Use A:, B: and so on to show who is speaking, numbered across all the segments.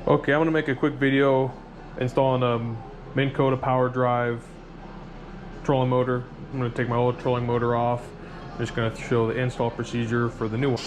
A: Okay, I'm gonna make a quick video installing a Minn Kota PowerDrive trolling motor. I'm gonna take my old trolling motor off. I'm just gonna show the install procedure for the new one.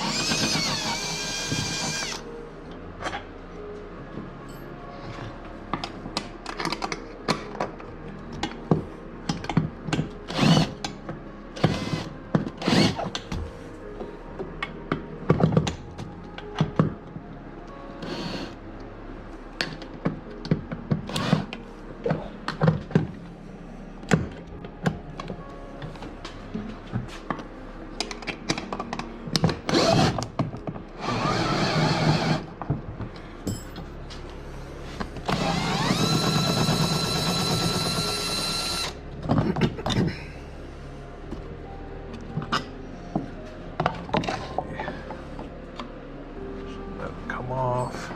A: Come off.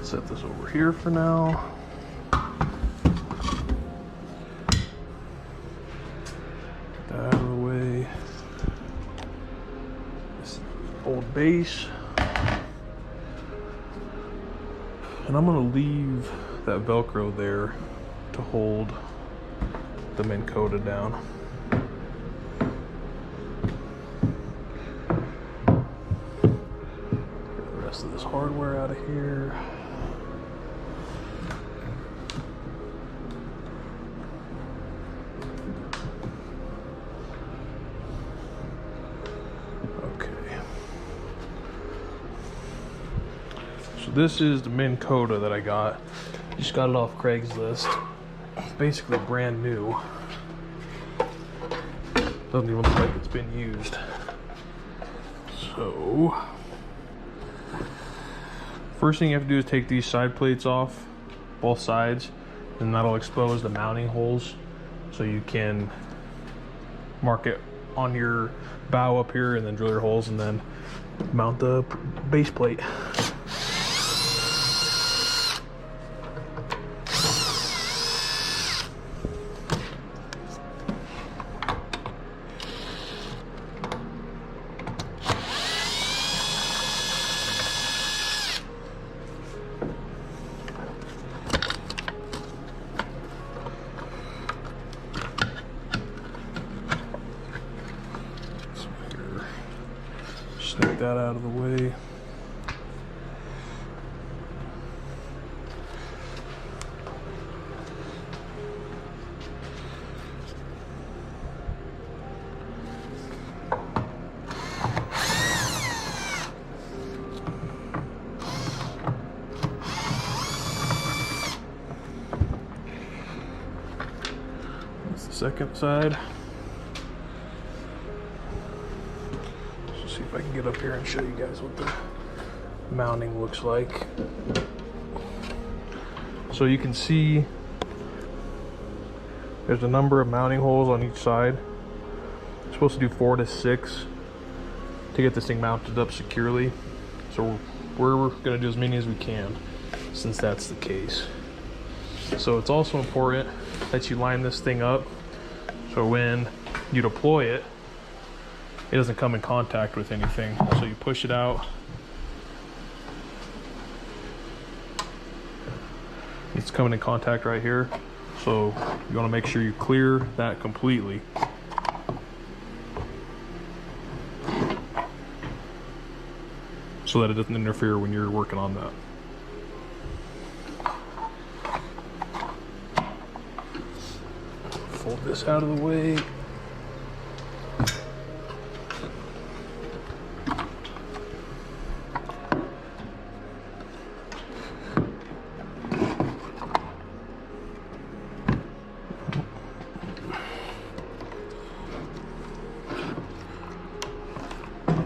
A: Set this over here for now. Get that out of the way. This old base. And I'm gonna leave that Velcro there to hold the Minn Kota down. Of this hardware out of here. Okay. So this is the Minn Kota that I got. Just got it off Craigslist. Basically brand new. Doesn't even look like it's been used. So first thing you have to do is take these side plates off, both sides, and that'll expose the mounting holes so you can mark it on your bow up here and then drill your holes and then mount the base plate. Snake that out of the way. That's the second side. See if I can get up here and show you guys what the mounting looks like. So you can see there's a number of mounting holes on each side. You're supposed to do 4 to 6 to get this thing mounted up securely. So we're gonna do as many as we can since that's the case. So it's also important that you line this thing up so when you deploy it, it doesn't come in contact with anything. So you push it out. It's coming in contact right here. So you want to make sure you clear that completely. So that it doesn't interfere when you're working on that. Fold this out of the way.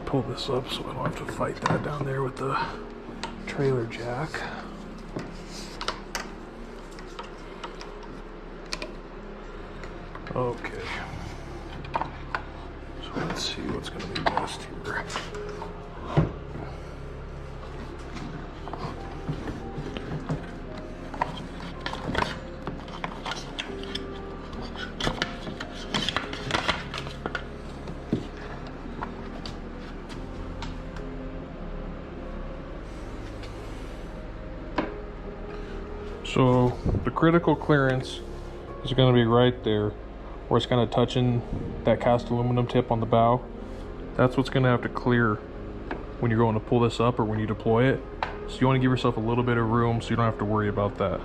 A: Pull this up so I don't have to fight that down there with the trailer jack. Okay. So let's see what's going to be best here. So the critical clearance is going to be right there where it's kind of touching that cast aluminum tip on the bow. That's what's going to have to clear when you're going to pull this up or when you deploy it. So you want to give yourself a little bit of room so you don't have to worry about that.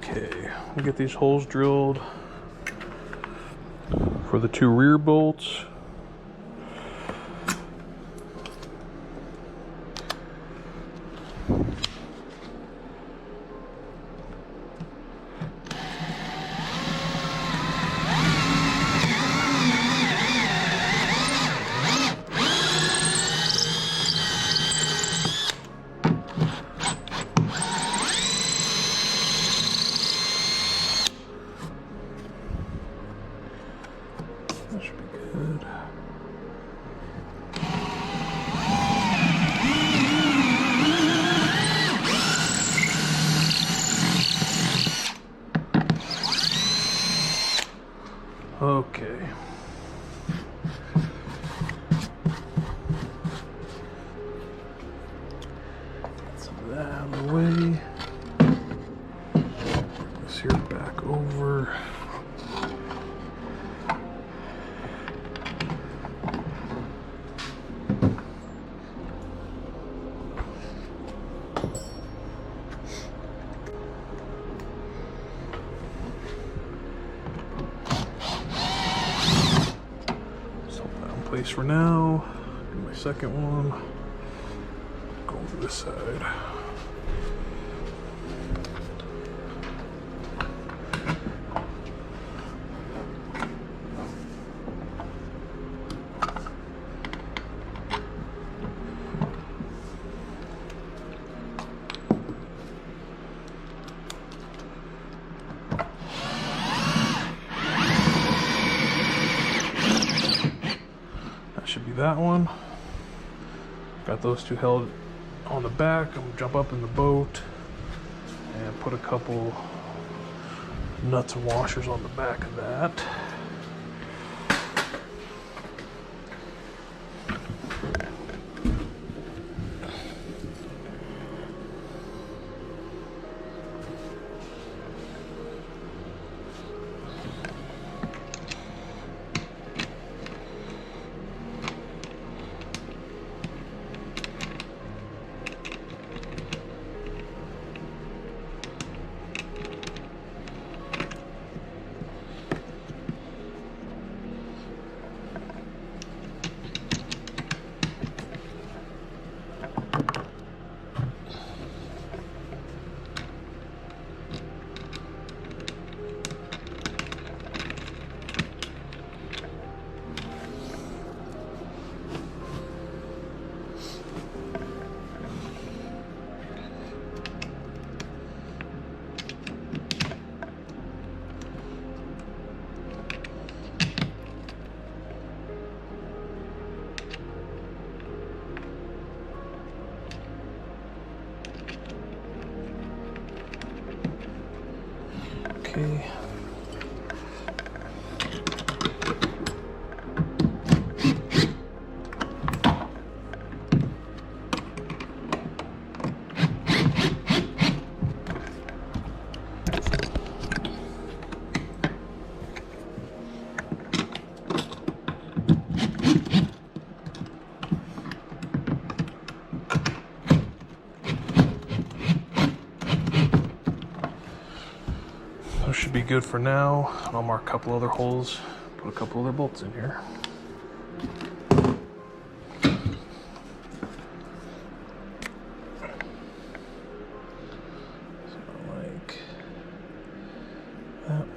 A: Okay, we'll get these holes drilled for the 2 rear bolts. That should be good. Okay. Get some of that out of the way. This here back over. Place for now. Do my second one. Go over this side. Should be that one. Got those 2 held on the back. I'm gonna jump up in the boat and put a couple nuts and washers on the back of that. Okay. Should be good for now. I'll mark a couple other holes, put a couple other bolts in here. So like that one.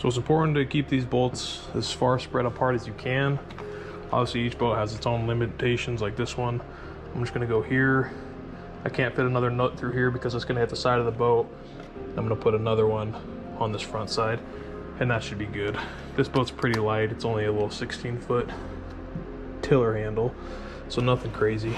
A: So it's important to keep these bolts as far spread apart as you can. Obviously each boat has its own limitations, like this one. I'm just gonna go here. I can't fit another nut through here because it's gonna hit the side of the boat. I'm gonna put another one on this front side, and that should be good. This boat's pretty light. It's only a little 16-foot tiller handle, so nothing crazy.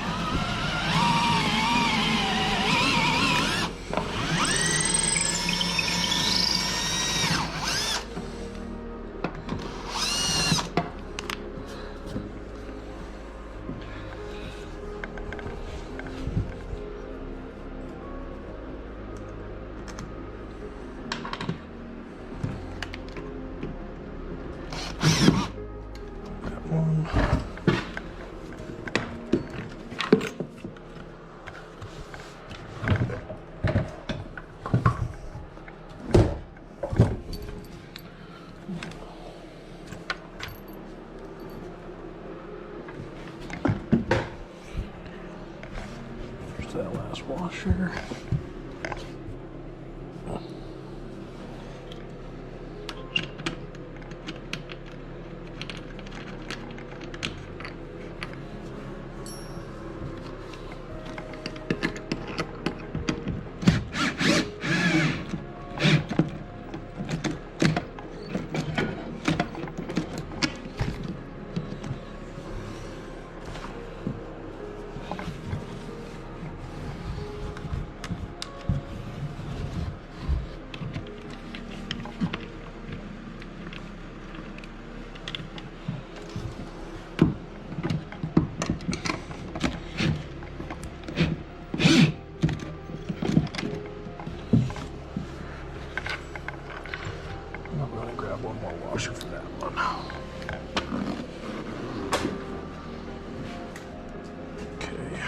A: That last washer. One more washer for that one. Okay.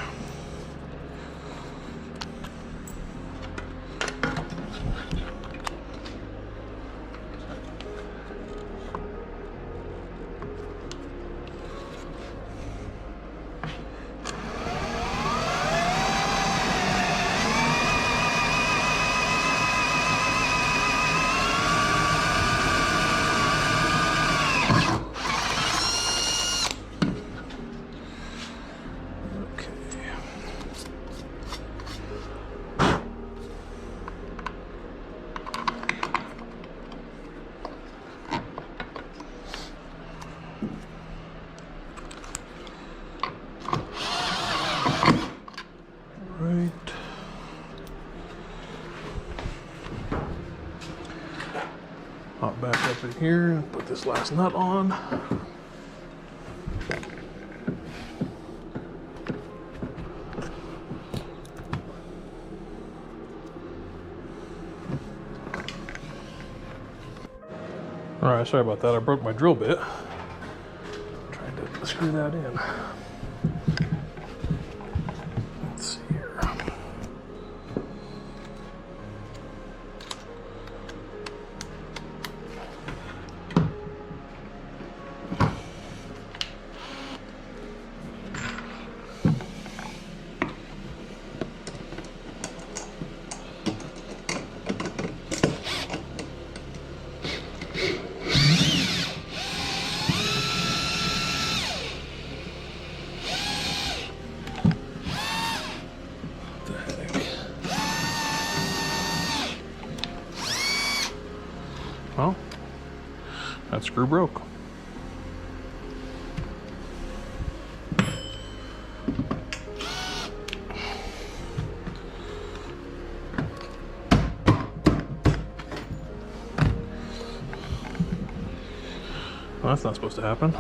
A: Hop back up in here and put this last nut on. All right, sorry about that. I broke my drill bit. I'm trying to screw that in. Let's see here. Well, that screw broke. Well, that's not supposed to happen.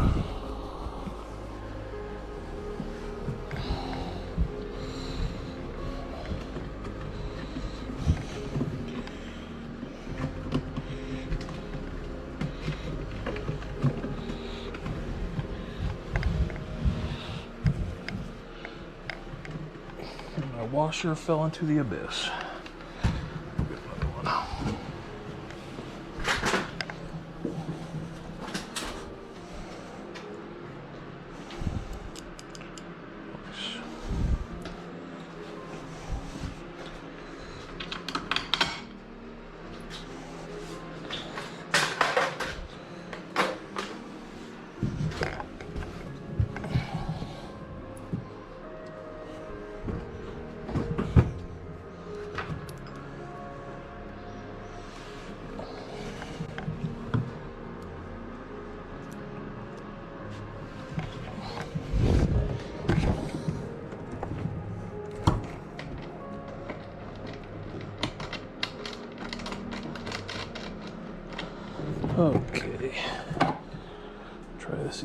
A: My washer fell into the abyss. Get another one.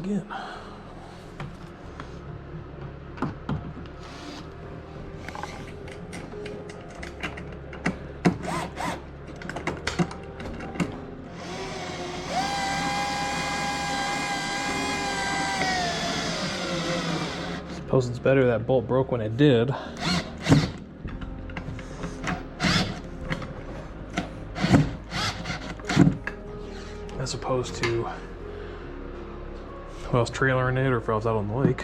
A: again. Suppose it's better that bolt broke when it did. As opposed to if I was trailering it or if I was out on the lake.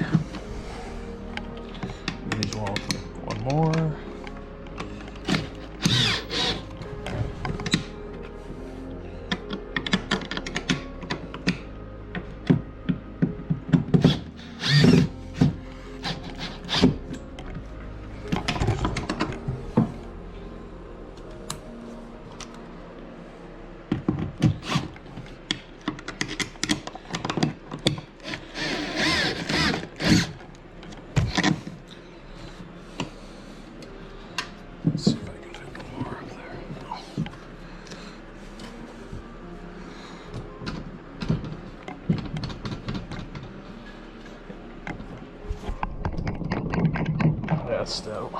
A: These one more. Let's see if I can fit one more up there. That's stout.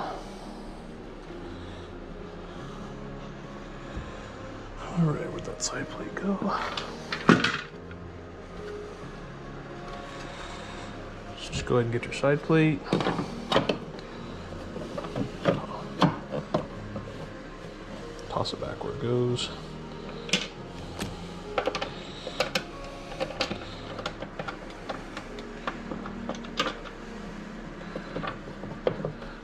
A: Alright, where'd that side plate go? Just go ahead and get your side plate. Toss it back where it goes.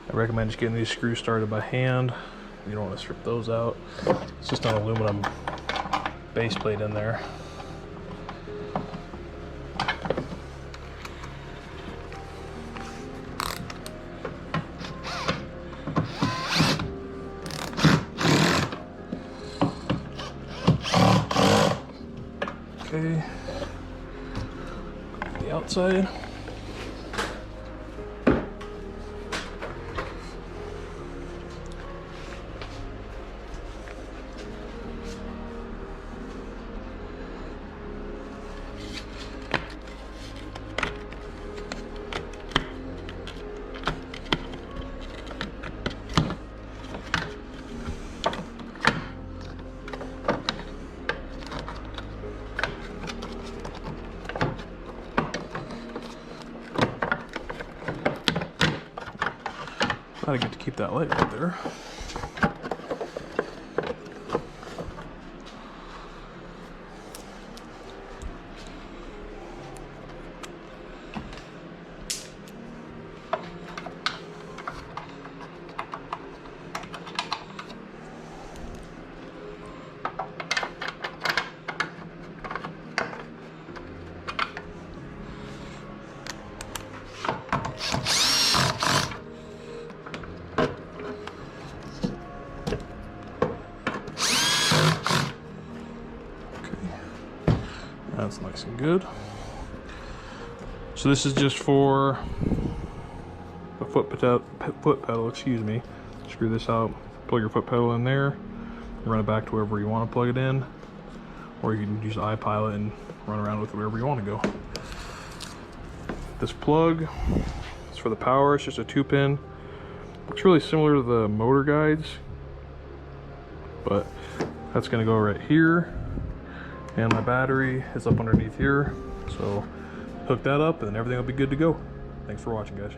A: I recommend just getting these screws started by hand. You don't want to strip those out. It's just an aluminum base plate in there. Okay, the outside. I get to keep that light right there. That's nice and good. So this is just for the foot pedal, excuse me. Screw this out, plug your foot pedal in there, run it back to wherever you want to plug it in, or you can use iPilot and run around with it wherever you want to go. This plug is for the power. It's just a 2-pin. Looks really similar to the motor guides, but that's going to go right here. And my battery is up underneath here, so hook that up and everything will be good to go. Thanks for watching, guys.